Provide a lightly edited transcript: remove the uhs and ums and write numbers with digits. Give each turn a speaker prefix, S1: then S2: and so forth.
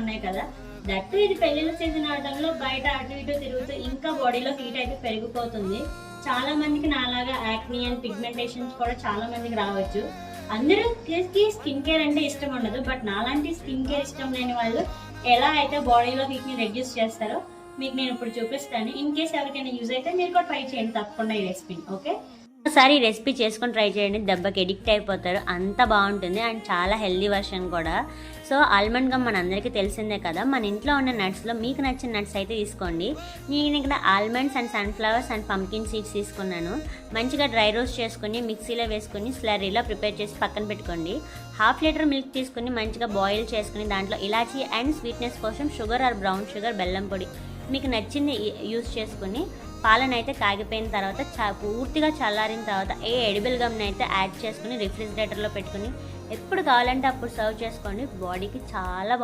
S1: ఉన్నాయి కదా. దట్టు ఇది పెళ్లిళ్ళ సీజన్ అవడంలో బయట అటు ఇటు తిరుగుతూ ఇంకా బాడీలో హీట్ అయితే పెరిగిపోతుంది. చాలా మందికి నాలాగా యాక్ని అండ్ పిగ్మెంటేషన్స్ కూడా చాలా మందికి రావచ్చు. అందరికి స్కిన్ కేర్ అంటే ఇష్టం ఉండదు, బట్ నాలాంటి స్కిన్ కేర్ ఇష్టం లేని వాళ్ళు ఎలా అయితే బాడీలో హీట్ ని రెడ్యూస్ చేస్తారో మీకు నేను ఇప్పుడు చూపిస్తాను. ఇన్ కేస్ ఎవరికైనా యూజ్ అయితే మీరు కూడా ట్రై చేయండి తప్పకుండా ఈ రెసిపీని. ఓకే, ఒకసారి ఈ రెసిపీ చేసుకొని ట్రై చేయండి, దెబ్బకి ఎడిక్ట్ అయిపోతారు, అంత బాగుంటుంది అండ్ చాలా హెల్దీ వర్షన్ కూడా. సో ఆల్మండ్ గమ్ మనందరికీ తెలిసిందే కదా. మన ఇంట్లో ఉన్న నట్స్లో మీకు నచ్చిన నట్స్ అయితే తీసుకోండి. నేను ఇక్కడ almonds and sunflowers and pumpkin seeds తీసుకున్నాను. మంచిగా డ్రై రోస్ట్ చేసుకుని మిక్సీలో వేసుకుని స్లర్రీలో ప్రిపేర్ చేసి పక్కన పెట్టుకోండి. 1/2 లీటర్ మిల్క్ తీసుకుని మంచిగా బాయిల్ చేసుకుని దాంట్లో ఇలాచీ అండ్ స్వీట్నెస్ కోసం షుగర్ ఆర్ బ్రౌన్ షుగర్, బెల్లం పొడి మీకు నచ్చింది యూస్ చేసుకుని పాలనైతే కాగిపోయిన తర్వాత పూర్తిగా చల్లారిన తర్వాత ఎడిబుల్ గమ్ని అయితే యాడ్ చేసుకుని రిఫ్రిజిరేటర్లో పెట్టుకుని ఎప్పుడు కావాలంటే అప్పుడు సర్వ్ చేసుకోండి. బాడీకి చాలా బాగుంటుంది.